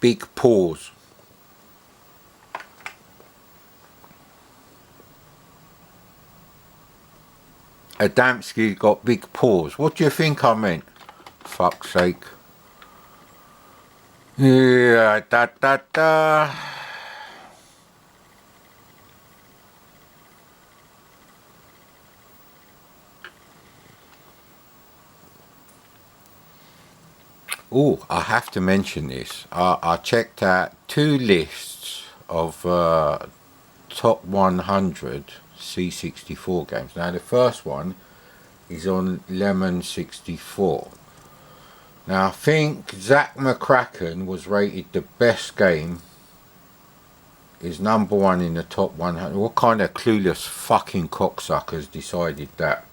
big paws. Adamski's got big paws. What do you think I meant? Fuck's sake. Yeah, da. Oh, I have to mention this. I checked out 2 lists of top 100 C64 games. Now the first one is on Lemon 64. Now I think Zach McCracken was rated the best game, is number 1 in the top 100. What kind of clueless fucking cocksuckers decided that?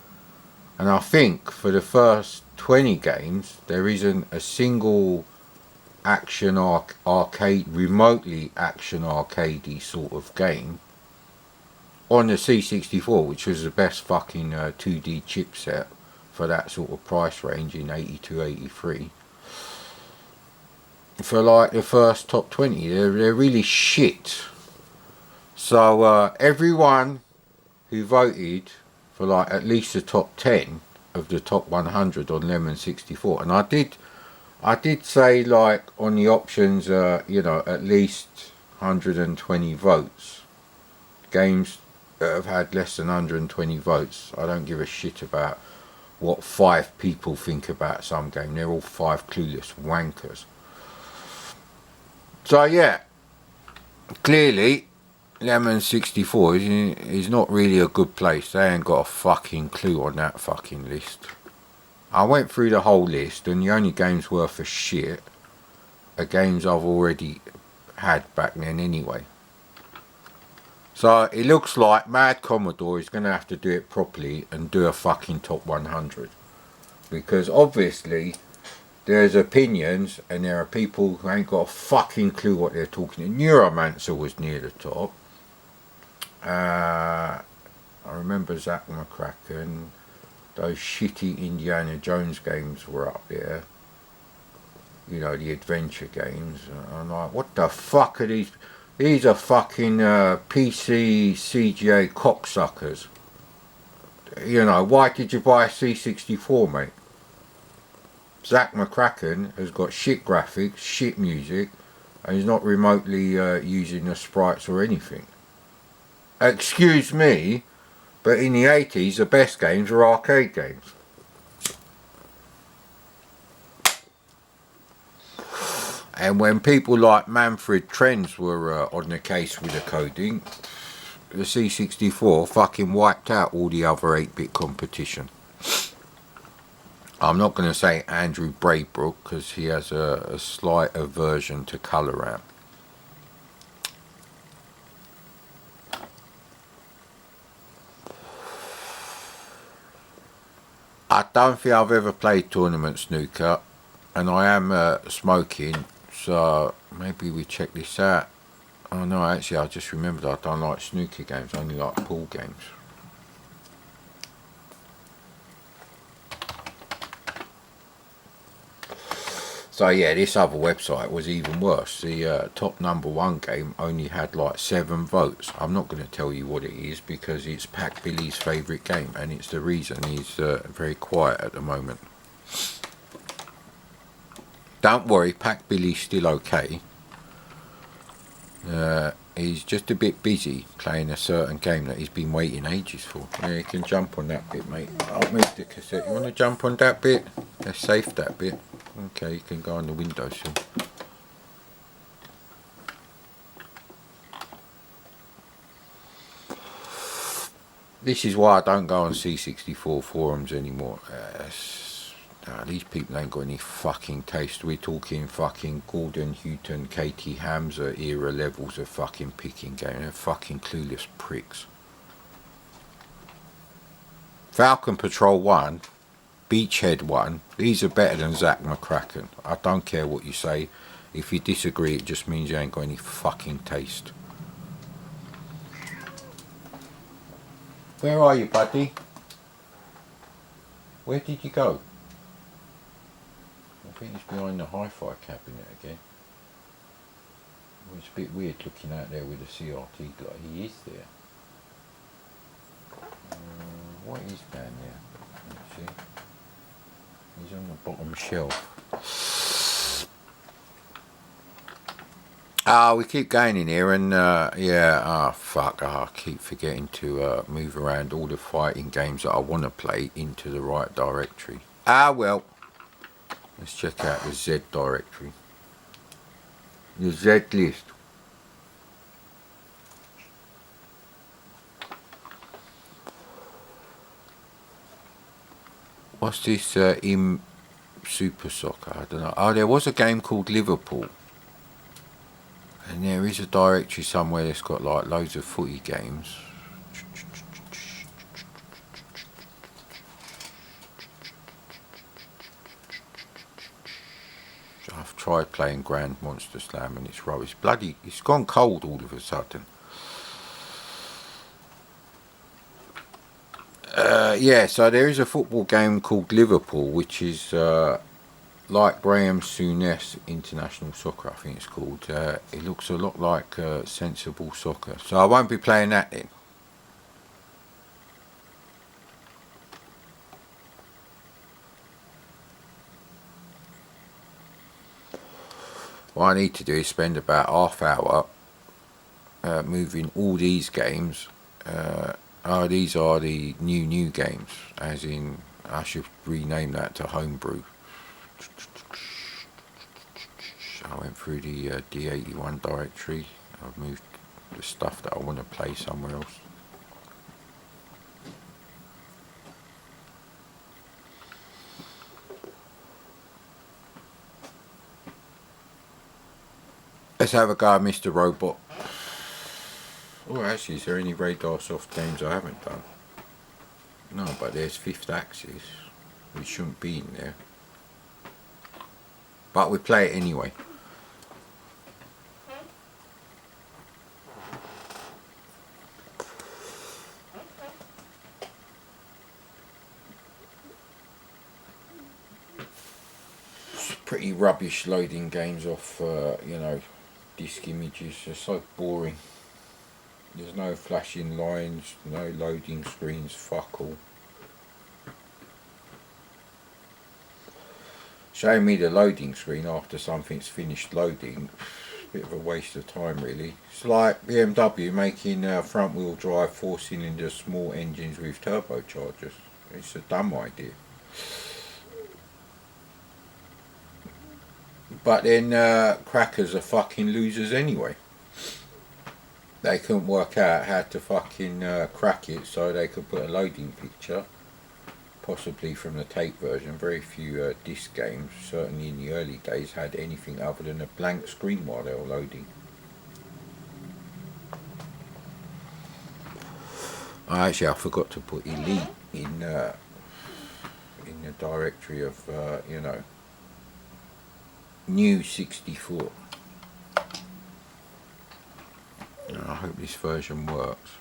And I think for the first 20 games there isn't a single action arcade, remotely action arcadey sort of game on the C64, which was the best fucking 2D chipset for that sort of price range in 82, 83. For like the first top 20, they're really shit. So everyone who voted for like at least the top 10 of the top 100 on Lemon 64, and I did say like on the options, you know, at least 120 votes. Games that have had less than 120 votes, I don't give a shit about what 5 people think about some game. They're all 5 clueless wankers. So yeah, clearly Lemon 64 is not really a good place. They ain't got a fucking clue on that fucking list. I went through the whole list, and the only games worth a shit are games I've already had back then anyway. So it looks like Mad Commodore is going to have to do it properly and do a fucking top 100. Because obviously there's opinions and there are people who ain't got a fucking clue what they're talking about. Neuromancer was near the top. I remember Zach McCracken. Those shitty Indiana Jones games were up there. You know, the adventure games. I'm like, what the fuck are these? These are fucking PC CGA cocksuckers. You know, why did you buy a C64, mate? Zach McCracken has got shit graphics, shit music, and he's not remotely using the sprites or anything. Excuse me, but in the 80s the best games were arcade games. And when people like Manfred Trenz were on the case with the coding, the C64 fucking wiped out all the other 8-bit competition. I'm not going to say Andrew Braybrook because he has a slight aversion to colour out. I don't think I've ever played tournament snooker, and I am smoking, so maybe we check this out. Oh no, actually I just remembered I don't like snooker games, I only like pool games. So yeah, this other website was even worse. The top number 1 game only had like 7 votes. I'm not going to tell you what it is because it's Pac Billy's favourite game, and it's the reason he's very quiet at the moment. Don't worry, Pac Billy's still okay. He's just a bit busy playing a certain game that he's been waiting ages for. Yeah, you can jump on that bit, mate. I'll move the cassette. You want to jump on that bit? Let's save that bit. Okay, you can go on the windowsill. This is why I don't go on C64 forums anymore. These people ain't got any fucking taste. We're talking fucking Gordon Houghton, Katie Hamza era levels of fucking picking game. They're fucking clueless pricks. Falcon Patrol 1, Beachhead 1, these are better than Zach McCracken. I don't care what you say. If you disagree, it just means you ain't got any fucking taste. Where are you, buddy? Where did you go? I think he's behind the hi-fi cabinet again. It's a bit weird looking out there with the CRT like he is there. What is down there? Let's see. He's on the bottom shelf. We keep going in here and fuck, I keep forgetting to move around all the fighting games that I want to play into the right directory. Well, let's check out the Z directory. The Z list. What's this in Super Soccer? I don't know. Oh, there was a game called Liverpool. And there is a directory somewhere that's got like loads of footy games. I've tried playing Grand Monster Slam and it's rubbish. Bloody, it's gone cold all of a sudden. So there is a football game called Liverpool, which is like Graham Souness International Soccer, I think it's called. It looks a lot like Sensible Soccer. So I won't be playing that then. What I need to do is spend about half hour moving all these games. These are the new games, as in I should rename that to Homebrew. I went through the D81 directory. I've moved the stuff that I want to play somewhere else. Let's have a go at Mr. Robot. Oh, actually, is there any Radar Soft games I haven't done? No, but there's Fifth Axis. We shouldn't be in there. But we play it anyway. It's pretty rubbish loading games off, disk images. They're so boring. There's no flashing lines, no loading screens, fuck all. Showing me the loading screen after something's finished loading, bit of a waste of time really. It's like BMW making front wheel drive 4-cylinder small engines with turbochargers. It's a dumb idea. But then crackers are fucking losers anyway. They couldn't work out how to fucking crack it, so they could put a loading picture, possibly from the tape version. Very few disc games, certainly in the early days, had anything other than a blank screen while they were loading. Actually, I forgot to put Elite in the directory of New 64. I hope this version works.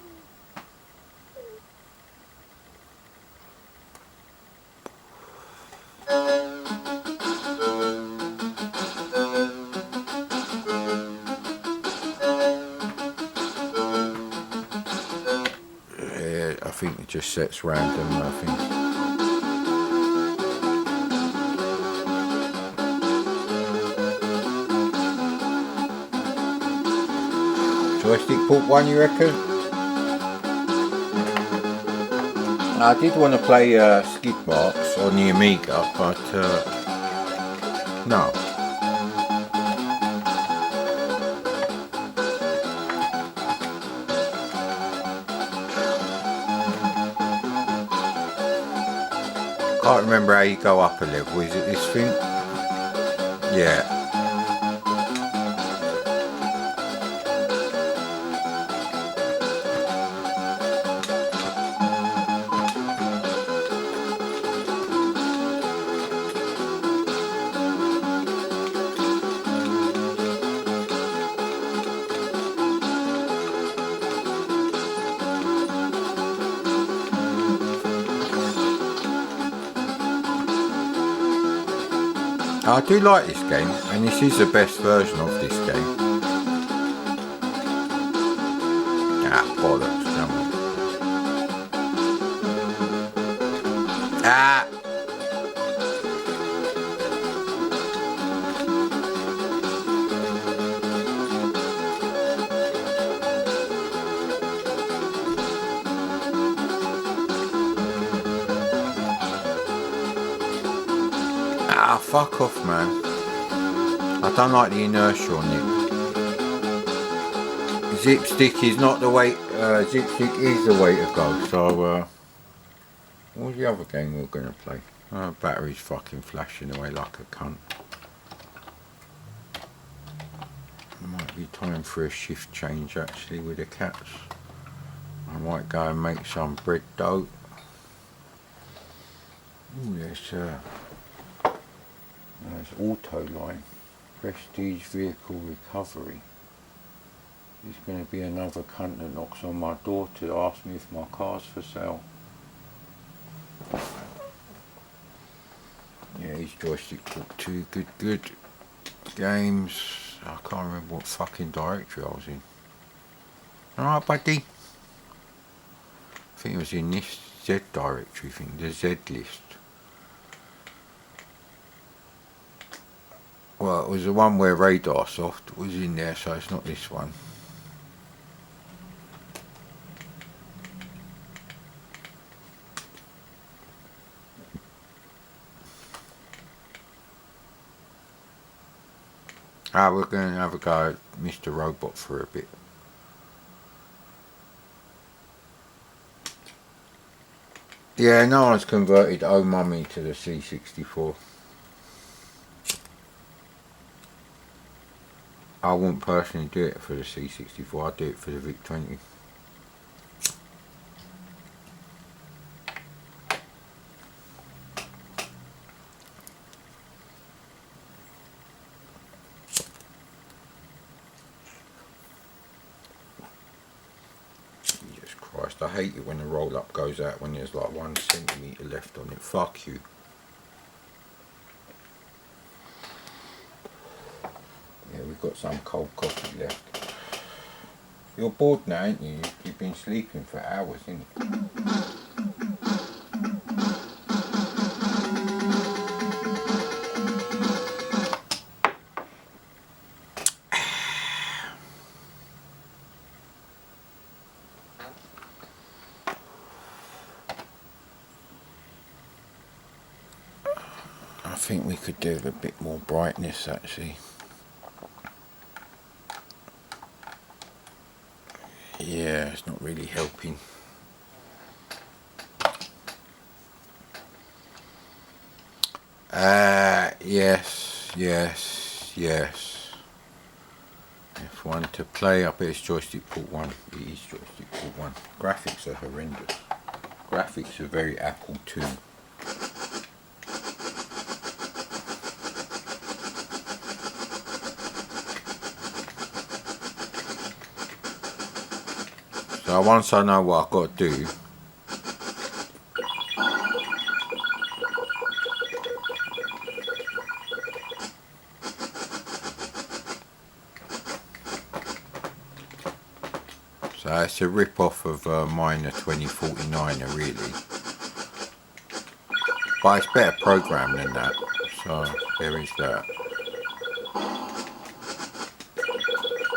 I think it just sets random, I think. Joystick port 1, you reckon? I did want to play Skid Marks on the Amiga, but no. Can't remember how you go up a level. Is it this thing? Yeah. I do like this game, and this is the best version of this game. Ah, bollocks, come on. Ah! Ah, fuck off, man. I don't like the inertia on it. Zipstick is not the way. Zipstick is the way to go. So, what's the other game we're gonna play? Battery's fucking flashing away like a cunt. Might be time for a shift change actually with the cats. I might go and make some bread dough. Ooh, there's auto line. Prestige vehicle recovery. There's going to be another cunt that knocks on my door to ask me if my car's for sale. Yeah, he's joystick bought 2 good games. I can't remember what fucking directory I was in. Alright, buddy. I think it was in this Z directory thing, the Z list. Well, it was the one where Radar Soft was in there, so it's not this one. We're going to have a go at Mr. Robot for a bit. Yeah, no one's converted Oh Mummy to the C64. I wouldn't personally do it for the C64, I'd do it for the VIC-20. Jesus Christ, I hate it when the roll up goes out when there's like 1 centimetre left on it. Fuck you. Yeah, we've got some cold coffee left. You're bored now, ain't you? You've been sleeping for hours, ain't you? I think we could do with a bit more brightness actually. Yeah, it's not really helping. Yes. F1 to play, I bet it's joystick port 1. It is joystick port 1. Graphics are horrendous. Graphics are very Apple II. So once I know what I've got to do, so it's a rip-off of mine, a 2049er really, but it's better programmed than that, so there is that.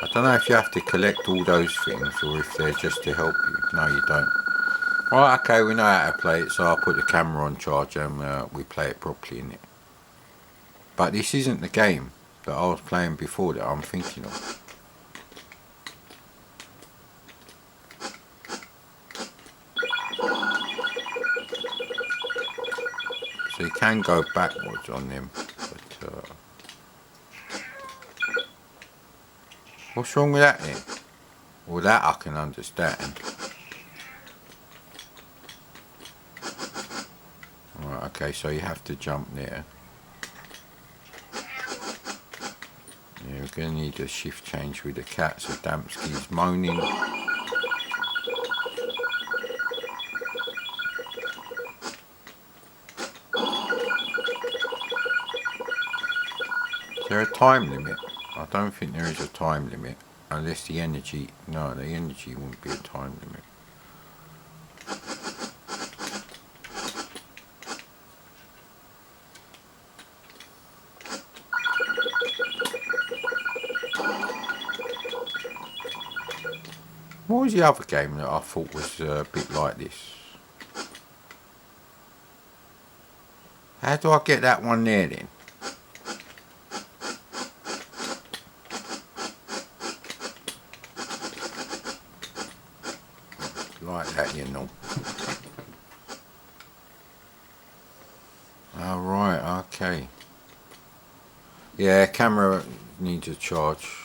I don't know if you have to collect all those things or if they're just to help you. No, you don't. Right, okay, we know how to play it, so I'll put the camera on charge and we play it properly in it. But this isn't the game that I was playing before that I'm thinking of. So you can go backwards on them, but what's wrong with that then? Well, that I can understand. Right, okay, so you have to jump there. Yeah, we're going to need a shift change with the cat, so Damsky's moaning. Is there a time limit? I don't think there is a time limit. Unless the energy, no, the energy wouldn't be a time limit. What was the other game that I thought was a bit like this? How do I get that one there then? Like that, you know. Alright, okay. Yeah, camera needs a charge.